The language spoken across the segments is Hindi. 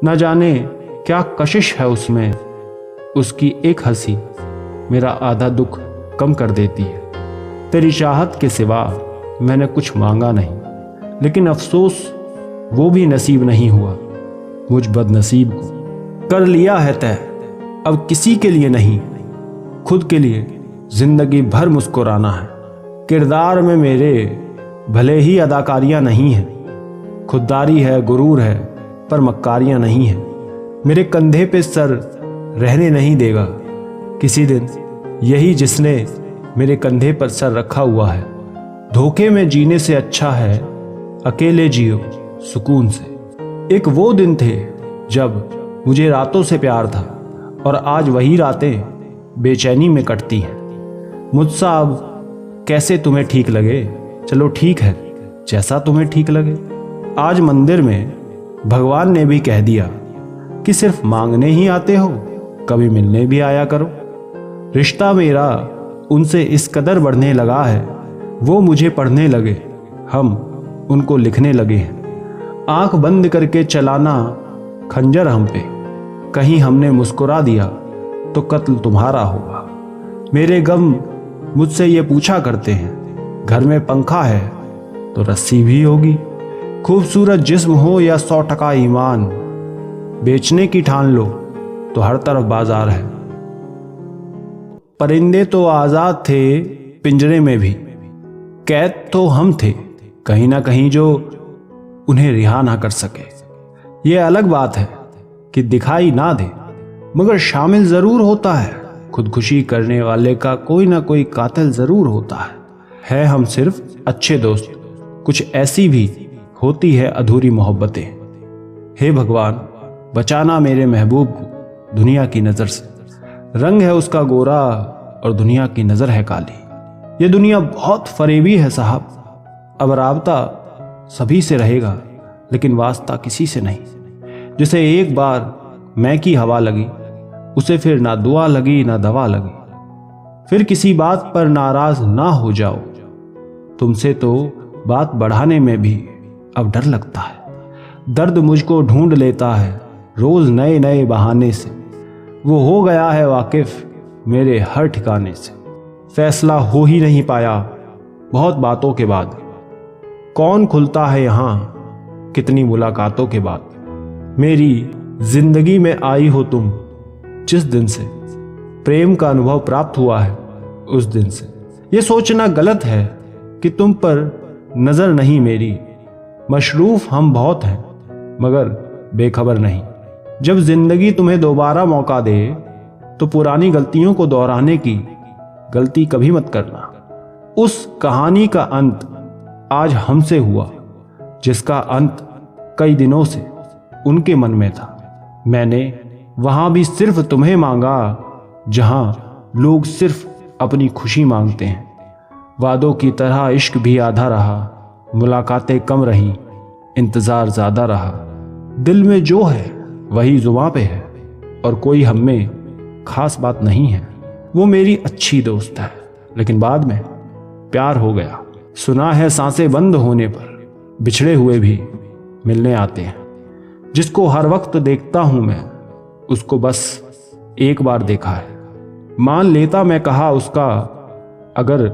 न जाने क्या कशिश है उसमें, उसकी एक हंसी मेरा आधा दुख कम कर देती है। तेरी चाहत के सिवा मैंने कुछ मांगा नहीं, लेकिन अफसोस वो भी नसीब नहीं हुआ। मुझ बदनसीब को कर लिया है तय, अब किसी के लिए नहीं, खुद के लिए जिंदगी भर मुस्कुराना है। किरदार में मेरे भले ही अदाकारियां नहीं हैं, खुददारी है, गुरूर है, पर मक्कारियां नहीं हैं। मेरे कंधे पे सर रहने नहीं देगा किसी दिन यही जिसने मेरे कंधे पर सर रखा हुआ है। धोखे में जीने से अच्छा है अकेले जियो सुकून से। एक वो दिन थे जब मुझे रातों से प्यार था, और आज वही रातें बेचैनी में कटती हैं। मुझसा अब कैसे तुम्हें ठीक लगे, चलो ठीक है जैसा तुम्हें ठीक लगे। आज मंदिर में भगवान ने भी कह दिया कि सिर्फ मांगने ही आते हो, कभी मिलने भी आया करो। रिश्ता मेरा उनसे इस कदर बढ़ने लगा है, वो मुझे पढ़ने लगे, हम उनको लिखने लगे हैं। आंख बंद करके चलाना खंजर हम पे, कहीं हमने मुस्कुरा दिया तो कत्ल तुम्हारा होगा। मेरे गम मुझसे ये पूछा करते हैं, घर में पंखा है तो रस्सी भी होगी। खूबसूरत जिस्म हो या 100% ईमान, बेचने की ठान लो तो हर तरफ बाजार है। परिंदे तो आजाद थे पिंजरे में भी, कैद तो हम थे कहीं ना कहीं जो उन्हें रिहा ना कर सके। ये अलग बात है कि दिखाई ना दे, मगर शामिल जरूर होता है। खुदकुशी करने वाले का कोई ना कोई कातिल जरूर होता है हम सिर्फ अच्छे दोस्त। कुछ ऐसी भी होती है अधूरी मोहब्बतें। हे भगवान, बचाना मेरे महबूब को दुनिया की नजर से। रंग है उसका गोरा और दुनिया की नजर है काली। ये दुनिया बहुत फरेबी है साहब। अब राबता सभी से रहेगा, लेकिन वास्ता किसी से नहीं। जिसे एक बार मैं की हवा लगी, उसे फिर ना दुआ लगी ना दवा लगी। फिर किसी बात पर नाराज ना हो जाओ, तुमसे तो बात बढ़ाने में भी अब डर लगता है। दर्द मुझको ढूंढ लेता है रोज नए नए बहाने से। वो हो गया है वाकिफ मेरे हर ठिकाने से। फैसला हो ही नहीं पाया बहुत बातों के बाद। कौन खुलता है यहाँ कितनी मुलाकातों के बाद। मेरी जिंदगी में आई हो तुम जिस दिन से, प्रेम का अनुभव प्राप्त हुआ है उस दिन से। ये सोचना गलत है कि तुम पर नजर नहीं मेरी। मशरूफ हम बहुत हैं मगर बेखबर नहीं। जब जिंदगी तुम्हें दोबारा मौका दे तो पुरानी गलतियों को दोहराने की गलती कभी मत करना। उस कहानी का अंत आज हमसे हुआ जिसका अंत कई दिनों से उनके मन में था। मैंने वहां भी सिर्फ तुम्हें मांगा जहां लोग सिर्फ अपनी खुशी मांगते हैं। वादों की तरह इश्क भी आधा रहा, मुलाकातें कम रहीं, इंतजार ज्यादा रहा। दिल में जो है वही जुबां पे है, और कोई हम में खास बात नहीं है। वो मेरी अच्छी दोस्त है, लेकिन बाद में प्यार हो गया। सुना है सांसें बंद होने पर बिछड़े हुए भी मिलने आते हैं। जिसको हर वक्त देखता हूं मैं, उसको बस एक बार देखा है। मान लेता मैं कहा उसका, अगर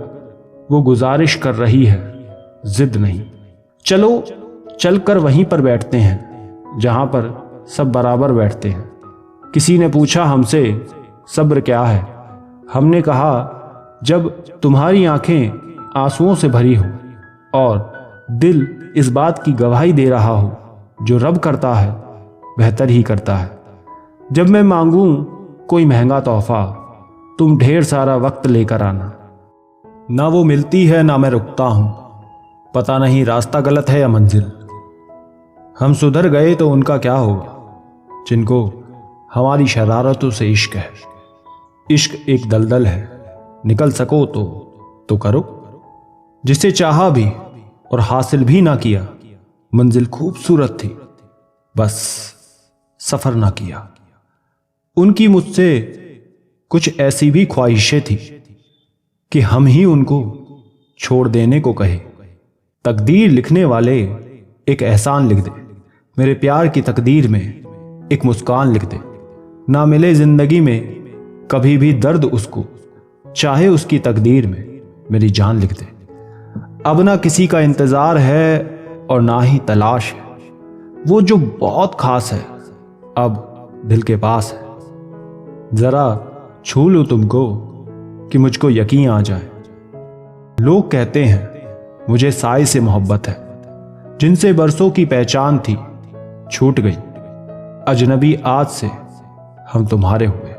वो गुजारिश कर रही है, जिद नहीं। चलो चलकर वहीं पर बैठते हैं जहां पर सब बराबर बैठते हैं। किसी ने पूछा हमसे सब्र क्या है। हमने कहा जब तुम्हारी आंखें आंसुओं से भरी हो और दिल इस बात की गवाही दे रहा हो जो रब करता है बेहतर ही करता है। जब मैं मांगूं कोई महंगा तोहफा, तुम ढेर सारा वक्त लेकर आना। ना वो मिलती है ना मैं रुकता हूं, पता नहीं रास्ता गलत है या मंजिल। हम सुधर गए तो उनका क्या होगा जिनको हमारी शरारतों से इश्क है। इश्क एक दलदल है, निकल सको तो करो। जिसे चाहा भी और हासिल भी ना किया, मंजिल खूबसूरत थी बस सफर ना किया। उनकी मुझसे कुछ ऐसी भी ख्वाहिशें थी कि हम ही उनको छोड़ देने को कहे। तकदीर लिखने वाले एक एहसान लिख दे मेरे प्यार की तकदीर में, एक मुस्कान लिख दे। ना मिले जिंदगी में कभी भी दर्द उसको, चाहे उसकी तकदीर में मेरी जान लिख दे। अब ना किसी का इंतजार है और ना ही तलाश है, वो जो बहुत खास है अब दिल के पास है। जरा छू लूं तुमको कि मुझको यकीन आ जाए। लोग कहते हैं मुझे साए से मोहब्बत है, जिनसे बरसों की पहचान थी छूट गई। अजनबी आज से हम तुम्हारे हुए।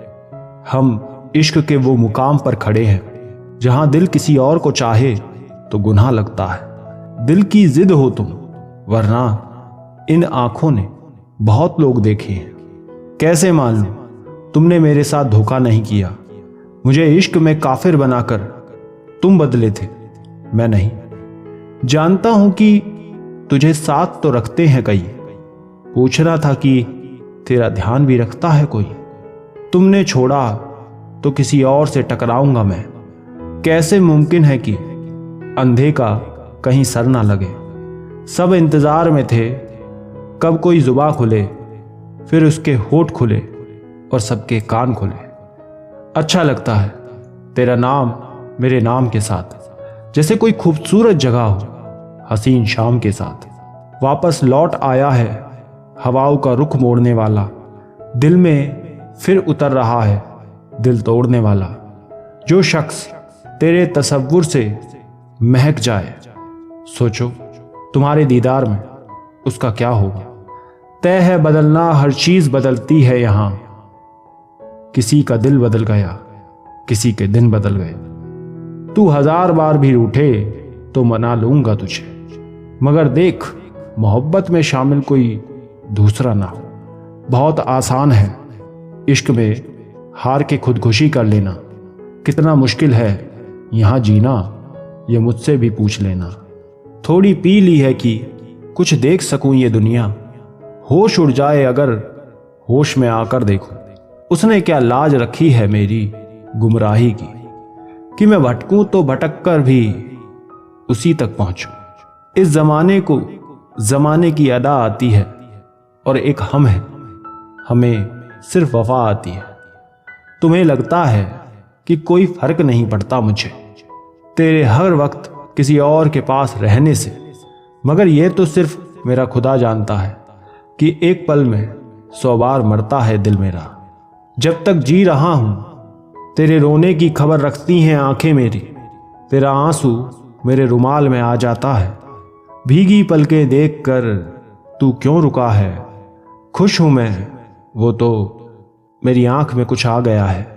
हम इश्क के वो मुकाम पर खड़े हैं जहां दिल किसी और को चाहे तो गुनाह लगता है। दिल की जिद हो तुम, वरना इन आंखों ने बहुत लोग देखे हैं। कैसे मान लूं तुमने मेरे साथ धोखा नहीं किया। मुझे इश्क में काफिर बनाकर तुम बदले थे, मैं नहीं। जानता हूं कि तुझे साथ तो रखते हैं कई, पूछना था कि तेरा ध्यान भी रखता है कोई। तुमने छोड़ा तो किसी और से टकराऊंगा मैं। कैसे मुमकिन है कि अंधे का कहीं सर ना लगे। सब इंतजार में थे कब कोई जुबां खुले, फिर उसके होठ खुले और सबके कान खुले। अच्छा लगता है तेरा नाम मेरे नाम के साथ, जैसे कोई खूबसूरत जगह हो हसीन शाम के साथ। वापस लौट आया है हवाओं का रुख मोड़ने वाला, दिल में फिर उतर रहा है दिल तोड़ने वाला। जो शख्स तेरे तसव्वुर से महक जाए, सोचो तुम्हारे दीदार में उसका क्या होगा। तय है बदलना, हर चीज बदलती है यहां। किसी का दिल बदल गया, किसी के दिन बदल गए। तू 1000 बार भी रूठे तो मना लूंगा तुझे, मगर देख मोहब्बत में शामिल कोई दूसरा ना हो। बहुत आसान है इश्क में हार के खुदकुशी कर लेना, कितना मुश्किल है यहां जीना ये मुझसे भी पूछ लेना। थोड़ी पी ली है कि कुछ देख सकूं ये दुनिया, होश उड़ जाए अगर होश में आकर देखूं। उसने क्या लाज रखी है मेरी गुमराही की, कि मैं भटकूं तो भटक कर भी उसी तक पहुंचूं। इस जमाने को जमाने की अदा आती है और एक हम है, हमें सिर्फ वफा आती है। तुम्हें लगता है कि कोई फर्क नहीं पड़ता मुझे तेरे हर वक्त किसी और के पास रहने से, मगर यह तो सिर्फ मेरा खुदा जानता है कि एक पल में 100 बार मरता है दिल मेरा। जब तक जी रहा हूं तेरे रोने की खबर रखती हैं आंखें मेरी। तेरा आंसू मेरे रुमाल में आ जाता है, भीगी पलकें देख कर तू क्यों रुका है। खुश हूं मैं, वो तो मेरी आंख में कुछ आ गया है।